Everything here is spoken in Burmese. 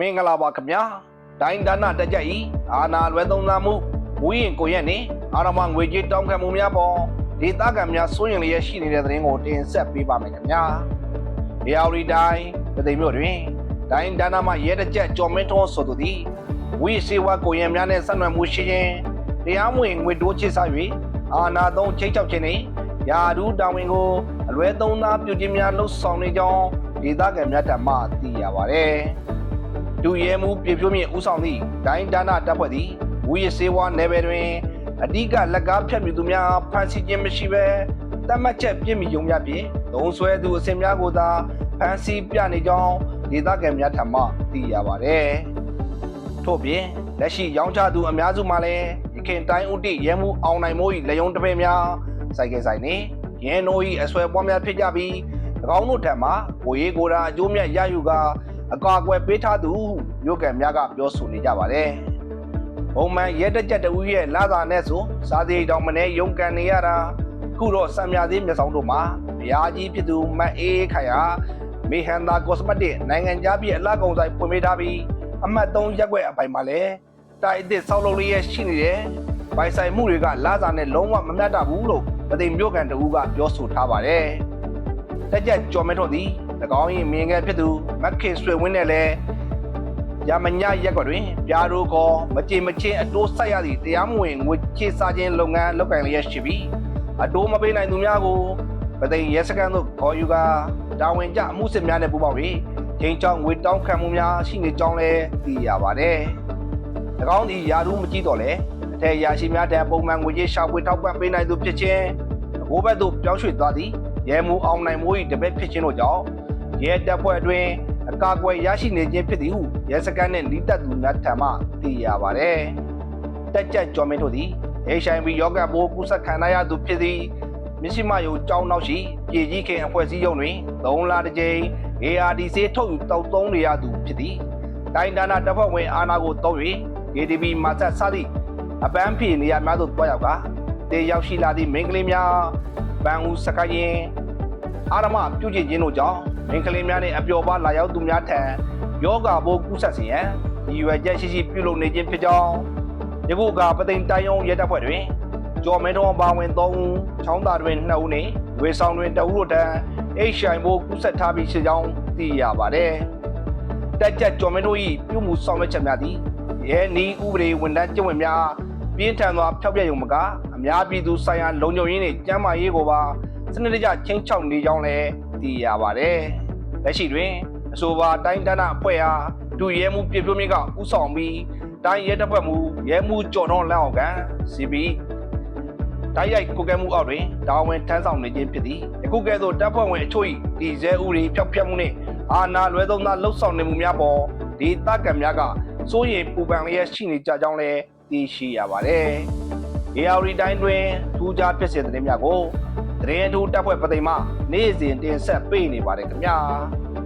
မင်္ဂလာပါခင်ဗျာတိုင်းဒါနတက်ကြဤအာနာလွယ်သုံးလာမှုမူရင်ကိုရက်နေအာရမငွေကြေးတောင်းခံမှုများပေါ်ဒေသခံများစိုးရင်လျက်ရှိနေတဲ့သတင်းကိုတင်ဆက်ပေးပါမယ်ခင်ဗျာဒီအော်ရီတိုင်းပြည်မြို့တွင်တိုင်းဒါနမှရဲတကြကျော်မင်းထွန်းဆိုသူသည်ဝိစေဝကိုရင်များနဲ့ဆက်နွယ်မှုရှိခြင်းတရားမဝင်ငွေတိုးချစ်စား၍အာနာသုံးချိတ်ချောက်ခြင်းနှင့်ယာဒူးတာဝန်ကိုအလွဲသုံးသားပြုခြင်းများလှုပ်ဆောင်နေကြောင်းဒေသခံများထံမှသိရပါတယ်ဒုရဲမှုပြည်ပြမြင့်ဦးဆောင်သည့်တိုင်းဒါနတပ်ဖွဲ့သည်ဝီစေဝါနယ်ပယ်တွင်အဓိကလက်ကားဖြတ်မြူသူများဖမ်းဆီးခြင်းမရှိဘဲတတ်မှတ်ချက်ပြစ်မိုံများဖြင့်သုံးဆွဲသူအစဉ်များကိုသာဖမ်းဆီးပြနေကြောင်းဒေသခံများထံမှသိရပါတယ်ထို့ပြင်လက်ရှိရောင်းချသူအများစုမှလည်းရခိုင်တိုင်းဥတီရဲမှုအောင်နိုင်မိုး၏လက်ယုံတပည့်များစိုက်ကဲဆိုင်နှင့်ရဲနိုး၏အဆွဲပွားများဖြစ်ကြပြီး၎င်းတို့ထံမှကိုရေးကိုရာအကျိုးမြတ်ရယူကအကာအကွယ်ပေးထားသူမြို့ကများကပြောဆိုနေကြပါတယ်။ပုံမှန်ရဲတက်ကြက်တူရဲ့လာသာနဲ့ဆိုစားသေးတောင်မနေရုံကန်နေရတာခုတော့စံမြသေးမျက်စောင်းတို့မှာဘုရားကြီးဖြစ်သူမတ်အေးခိုင်ဟာမေဟန်သာကောစမက်တစ်နိုင်ငံခြားပြည်အလှကုန်ဆိုင်ဖွင့်ပေးထားပြီးအမှတ်3ရက်ွက်အပိုင်မှာလည်းတိုက်အစ်စ်ဆောက်လုပ်လေးရရှိနေတယ်။ပိုင်ဆိုင်မှုတွေကလာသာနဲ့လုံးဝမမျှတဘူးလို့ပသိမ်မြို့ကန်တူကပြောဆိုထားပါတယ်။တက်ကြက်ကျော်မဲထုတ်သည်၎င်း၏မြင်ငယ်ဖြစ်သူမက်ခင်ဆွေဝင်းနဲ့လည်းရမညရက်ကွက်တွင်ပြားတို့ကောမကြေမချင်းအတိုးဆက်ရသည့်တရားမဝင်ငွေချေစားခြင်းလုပ်ငန်းလုပ်ကိုင်လျက်ရှိပြီးအတိုးမပေးနိုင်သူများကိုပသိမ်ရဲစခန်းသို့ခေါ်ယူကာတာဝန်ကျအမှုစစ်များနဲ့ပူးပေါင်းပြီးချိန်ချောင်းငွေတောင်းခံမှုများရှိနေကြောင်းလည်းသိရပါတယ်။၎င်းသည်ယာရုမကြည့်တော့လဲအထက်ရာရှိများတဲ့ပုံမှန်ငွေကြေးရှာဖွေထောက်ပံ့ပေးနိုင်သူဖြစ်ခြင်းဘိုးဘက်သို့ပြောင်းရွှေ့သွားသည်ရဲမှုအောင်နိုင်မိုး၏တပည့်ဖြစ်ခြင်းတို့ကြောင့်ရဲတပ်ဖွဲ့အတွင်းအကာအကွယ်ရရှိနေခြင်းဖြစ်သည်ဟုရဲစခန်းနှင့်လီးတက်သူများထံမှသိရပါတယ်။တက်ကြက်ကျော်မင်းတို့သည် HIV ရောဂါပိုးကူးစက်ခံရသူဖြစ်သည်မြစ်ရှိမယုံကျောင်းနောက်ရှိပြည်ကြီးခင်အဖွဲ့အစည်းရုံးတွင်3လတစ်ကြိမ် ARD ဆေးထုတ်ယူတောက်သုံးနေရသူဖြစ်သည်တိုင်းဒါနတပ်ဖွဲ့ဝင်အာဏာကိုသုံး၍ KTV မှာဆက်စသည့်အပန်းဖြေနေရာများသို့တွားရောက်ကတေရောက်ရှိလာသည့်မိန်းကလေးများဗန်ဦးစကရင်အာရမပြုကျင့်ခြင်းတို့ကြောင့်မိန်းကလေးများနှင့်အပျော်ပါလာရောက်သူများထံယောဂဘိုးကူးဆက်စေရန်ရည်ရွယ်ချက်ရှိရှိပြုလုပ်နေခြင်းဖြစ်ကြောင်းယခုကပသိမ်တိုင်းရုံးရဲတပ်ဖွဲ့တွင်ကျော်မဲတော်ပါဝင်3ဦးချောင်းသာတွင်2ဦးနှင့်ဝေဆောင်တွင်2ဦးတို့ထံHIVဘိုးကူးဆက်ထားပြီးရှိကြောင်းသိရပါတယ်။တက်ကြက်ကျော်မဲတို့၏ပြုမှုဆောင်ရွက်ချက်များသည်ရဲနီးဥပဒေဝန်ထမ်းကျင့်ဝတ်များပြင်းထန်စွာဖျောက်ပြရုံမကအများပြည်သူဆိုင်ရာလုံခြုံရေးနှင့်ကျန်းမာရေးကိုပါစနစ်တကျချင်းချောက်နေကြောင်းလည်းသိရပါတယ်။လက်ရှိတွင်အဆိုပါတိုင်းဒါနအဖွဲ့အားဒုရဲမှုပြည်ပြမြင့်ကဥဆောင်ပြီးတိုင်းရဲတပ်ဖွဲ့မှုရဲမှုကျော်တော်လက်အောက်ခံ CB တိုင်းရိုက်ကိုကဲမှုအောက်တွင်တာဝန်ထမ်းဆောင်နေခြင်းဖြစ်သည်ယခုကဲ့သို့တပ်ဖွဲ့ဝင်အချို့၏ဒီဇဲဥရီဖျောက်ဖျက်မှုနှင့်အာဏာလွဲသုံးသားလှုပ်ဆောင်နေမှုများပေါ်ဒေသခံများကစိုးရိမ်ပူပန်လျက်ရှိနေကြကြောင်းလည်းသိရှိရပါတယ်။ AR တိုင်းတွင်ထူးခြားဖြစ်စဉ်သတင်းများကိုသတင်းထူးတပ်ဖွဲ့ပသိမ်မှနေ့စဉ်တင်ဆက်ပေးနေပါတယ်ခင်ဗျာ။